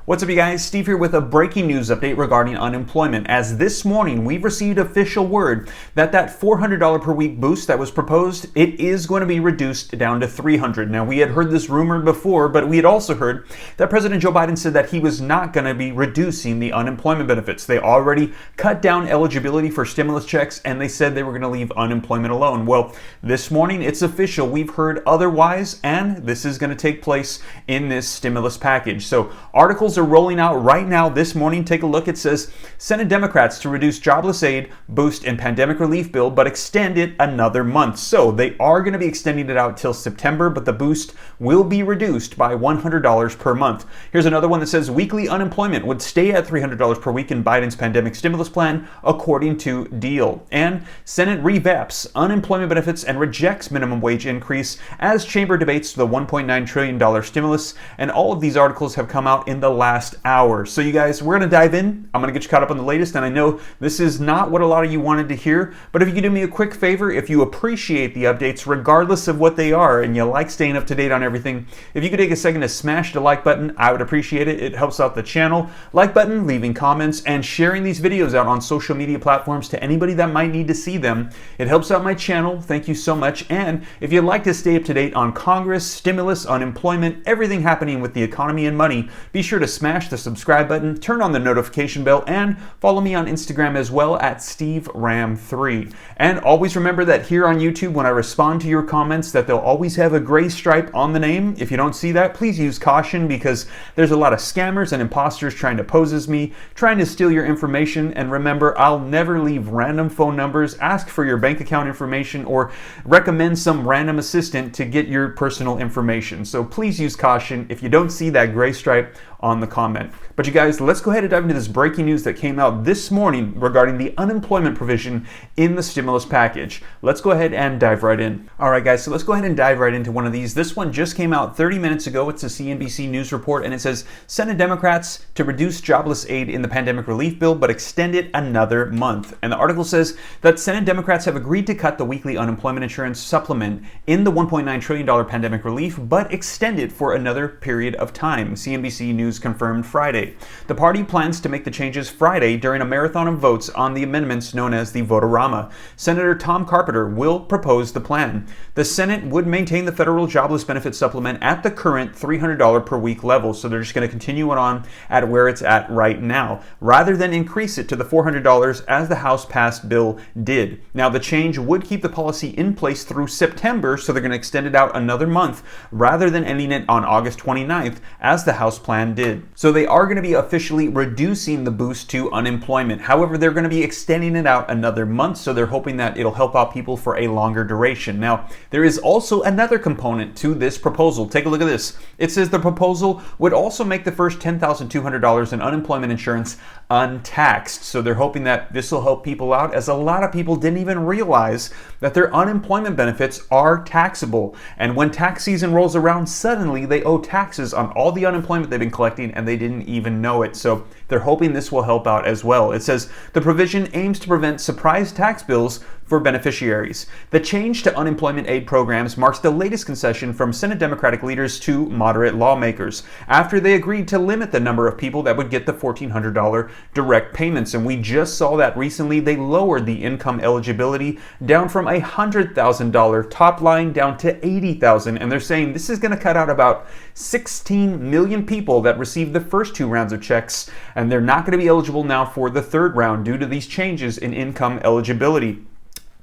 What's up, you guys? Steve here with a breaking news update regarding unemployment. As this morning, we've received official word that $400 per week boost that was proposed, it is going to be reduced down to $300. Now, we had heard this rumored before, but we had also heard that President Joe Biden said that he was not going to be reducing the unemployment benefits. They already cut down eligibility for stimulus checks, and they said they were going to leave unemployment alone. Well, this morning, it's official. We've heard otherwise, and this is going to take place in this stimulus package. So, articles are rolling out right now this morning. Take a look. It says Senate Democrats to reduce jobless aid boost and pandemic relief bill, but extend it another month. So they are going to be extending it out till September, but the boost will be reduced by $100 per month. Here's another one that says weekly unemployment would stay at $300 per week in Biden's pandemic stimulus plan, according to Deal. And Senate revamps unemployment benefits and rejects minimum wage increase as chamber debates the $1.9 trillion stimulus. And all of these articles have come out in the last hour. So you guys, we're going to dive in. I'm going to get you caught up on the latest, and I know this is not what a lot of you wanted to hear, but if you could do me a quick favor, if you appreciate the updates regardless of what they are and you like staying up to date on everything, if you could take a second to smash the like button, I would appreciate it. It helps out the channel. Like button, leaving comments, and sharing these videos out on social media platforms to anybody that might need to see them. It helps out my channel. Thank you so much. And if you'd like to stay up to date on Congress, stimulus, unemployment, everything happening with the economy and money, be sure to smash the subscribe button, turn on the notification bell, and follow me on Instagram as well at SteveRam3. And always remember that here on YouTube, when I respond to your comments, that they'll always have a gray stripe on the name. If you don't see that, please use caution, because there's a lot of scammers and imposters trying to pose as me, trying to steal your information. And remember, I'll never leave random phone numbers, ask for your bank account information, or recommend some random assistant to get your personal information. So please use caution if you don't see that gray stripe on the comment. But you guys, let's go ahead and dive into this breaking news that came out this morning regarding the unemployment provision in the stimulus package. Let's go ahead and dive right in. All right, guys, so let's go ahead and dive right into one of these. This one just came out 30 minutes ago. It's a CNBC News report, and it says Senate Democrats to reduce jobless aid in the pandemic relief bill, but extend it another month. And the article says that Senate Democrats have agreed to cut the weekly unemployment insurance supplement in the $1.9 trillion pandemic relief, but extend it for another period of time. CNBC News confirmed Friday. The party plans to make the changes Friday during a marathon of votes on the amendments known as the vote-a-rama. Senator Tom Carper will propose the plan. The Senate would maintain the federal jobless benefit supplement at the current $300 per week level, so they're just going to continue it on at where it's at right now, rather than increase it to the $400 as the House passed bill did. Now, the change would keep the policy in place through September, so they're going to extend it out another month, rather than ending it on August 29th, as the House plan did. So they are going to be officially reducing the boost to unemployment. However, they're going to be extending it out another month, so they're hoping that it'll help out people for a longer duration. Now, there is also another component to this proposal. Take a look at this. It says the proposal would also make the first $10,200 in unemployment insurance untaxed. So they're hoping that this will help people out, as a lot of people didn't even realize that their unemployment benefits are taxable. And when tax season rolls around, suddenly they owe taxes on all the unemployment they've been collecting, and they didn't even know it. So they're hoping this will help out as well. It says the provision aims to prevent surprise tax bills for beneficiaries. The change to unemployment aid programs marks the latest concession from Senate Democratic leaders to moderate lawmakers, after they agreed to limit the number of people that would get the $1,400 direct payments. And we just saw that recently. They lowered the income eligibility down from a $100,000 top line down to $80,000. And they're saying this is going to cut out about 16 million people that received the first two rounds of checks, and they're not going to be eligible now for the third round due to these changes in income eligibility.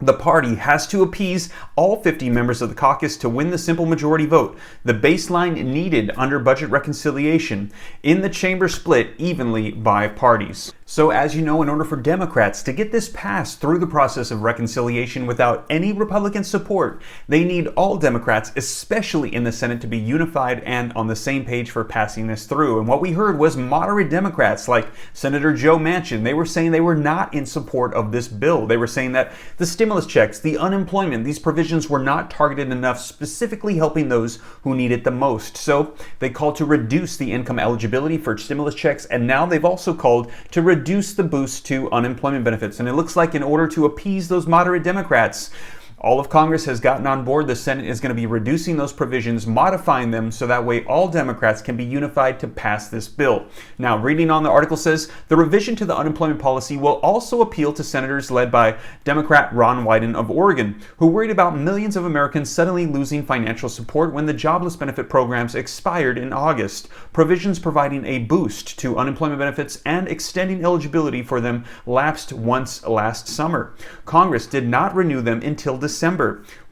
The party has to appease all 50 members of the caucus to win the simple majority vote, the baseline needed under budget reconciliation, in the chamber split evenly by parties. So as you know, in order for Democrats to get this passed through the process of reconciliation without any Republican support, they need all Democrats, especially in the Senate, to be unified and on the same page for passing this through. And what we heard was moderate Democrats like Senator Joe Manchin. They were saying they were not in support of this bill. They were saying that the stimulus checks, the unemployment, these provisions were not targeted enough, specifically helping those who need it the most. So they called to reduce the income eligibility for stimulus checks, and now they've also called to reduce the boost to unemployment benefits. And it looks like in order to appease those moderate Democrats, All of Congress has gotten on board. The Senate is going to be reducing those provisions, modifying them so that way all Democrats can be unified to pass this bill. Now, reading on, the article says the revision to the unemployment policy will also appeal to senators led by Democrat Ron Wyden of Oregon, who worried about millions of Americans suddenly losing financial support when the jobless benefit programs expired in August. Provisions providing a boost to unemployment benefits and extending eligibility for them lapsed once last summer. Congress did not renew them until December.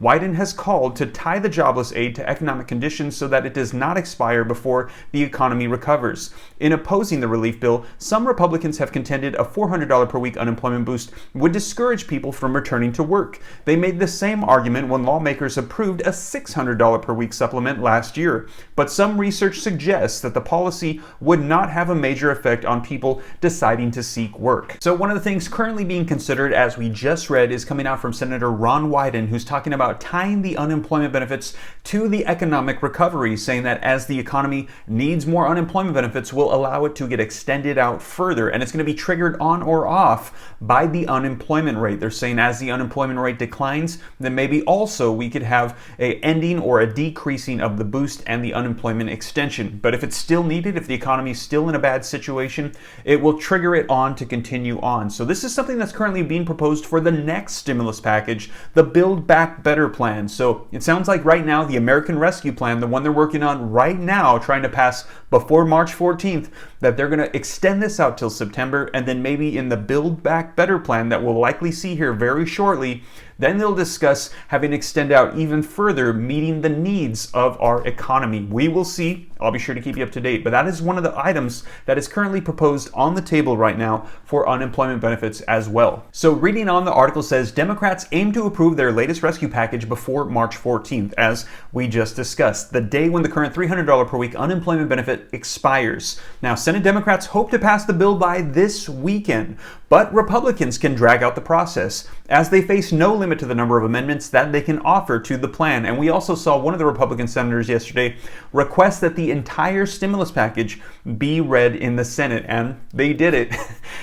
Wyden has called to tie the jobless aid to economic conditions so that it does not expire before the economy recovers. In opposing the relief bill, some Republicans have contended a $400 per week unemployment boost would discourage people from returning to work. They made the same argument when lawmakers approved a $600 per week supplement last year. But some research suggests that the policy would not have a major effect on people deciding to seek work. So one of the things currently being considered, as we just read, is coming out from Senator Ron Wyden, who's talking about tying the unemployment benefits to the economic recovery, saying that as the economy needs more unemployment benefits, will allow it to get extended out further, and it's going to be triggered on or off by the unemployment rate. They're saying as the unemployment rate declines, then maybe also we could have a ending or a decreasing of the boost and the unemployment extension. But if it's still needed, if the economy is still in a bad situation, it will trigger it on to continue on. So this is something that's currently being proposed for the next stimulus package, the Build Back Better plan. So it sounds like right now the American Rescue Plan, the one they're working on right now, trying to pass before March 14th, that they're going to extend this out till September, and then maybe in the Build Back Better plan that we'll likely see here very shortly, then they'll discuss having extend out even further, meeting the needs of our economy. We will see. I'll be sure to keep you up to date. But that is one of the items that is currently proposed on the table right now for unemployment benefits as well. So reading on, the article says Democrats aim to approve their latest rescue package before March 14th, as we just discussed, the day when the current $300 per week unemployment benefit expires. Now, Senate Democrats hope to pass the bill by this weekend, but Republicans can drag out the process as they face no limit to the number of amendments that they can offer to the plan. And we also saw one of the Republican senators yesterday request that the entire stimulus package be read in the Senate, and they did it.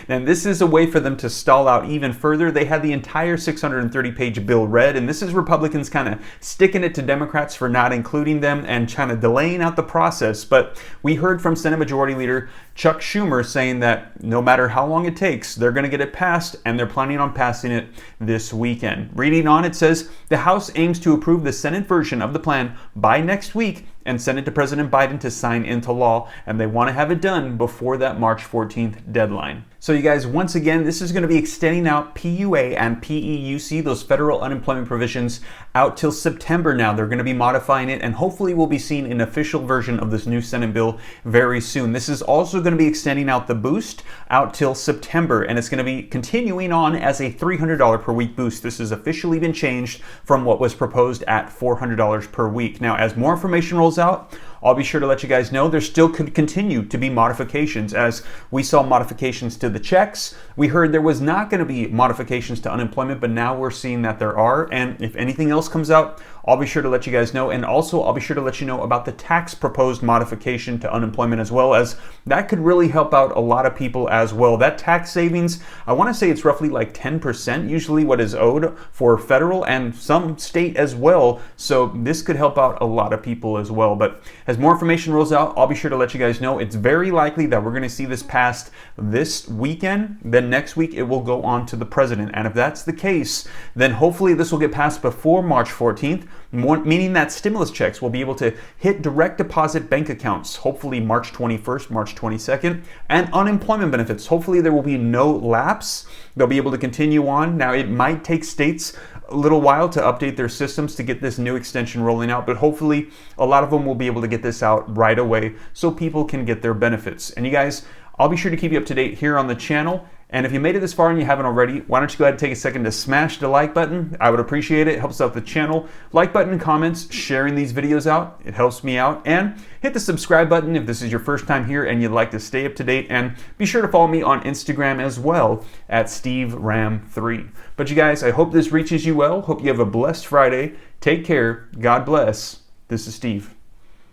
And this is a way for them to stall out even further. They had the entire 630-page bill read, and this is Republicans kind of sticking it to Democrats for not including them and kind of delaying out the process. But we heard from Senate Majority Leader Chuck Schumer saying that no matter how long it takes, they're going to get it passed, and they're planning on passing it this weekend. Reading on, it says the House aims to approve the Senate version of the plan by next week and send it to President Biden to sign into law, and they want to have it done before that March 14th deadline. So you guys, once again, this is going to be extending out PUA and FPUC, those federal unemployment provisions, out till September now. They're going to be modifying it, and hopefully we'll be seeing an official version of this new Senate bill very soon. This is also going to be extending out the boost out till September, and it's going to be continuing on as a $300 per week boost. This has officially been changed from what was proposed at $400 per week. Now, as more information rolls out, I'll be sure to let you guys know there still could continue to be modifications, as we saw modifications to the checks. We heard there was not going to be modifications to unemployment, but now we're seeing that there are. And if anything else comes out, I'll be sure to let you guys know. And also, I'll be sure to let you know about the tax proposed modification to unemployment as well, as that could really help out a lot of people as well. That tax savings, I want to say it's roughly like 10% usually what is owed for federal and some state as well. So this could help out a lot of people as well. But as more information rolls out, I'll be sure to let you guys know. It's very likely that we're going to see this passed this weekend. Then next week it will go on to the president. And if that's the case, then hopefully this will get passed before March 14th, meaning that stimulus checks will be able to hit direct deposit bank accounts, hopefully March 21st, March 22nd, and unemployment benefits. Hopefully there will be no lapse. They'll be able to continue on. Now, it might take states a little while to update their systems to get this new extension rolling out, but hopefully a lot of them will be able to get this out right away so people can get their benefits. And you guys, I'll be sure to keep you up to date here on the channel. And if you made it this far and you haven't already, why don't you go ahead and take a second to smash the like button? I would appreciate it. It helps out the channel. Like button, comments, sharing these videos out. It helps me out. And hit the subscribe button if this is your first time here and you'd like to stay up to date. And be sure to follow me on Instagram as well at SteveRam3. But you guys, I hope this reaches you well. Hope you have a blessed Friday. Take care. God bless. This is Steve.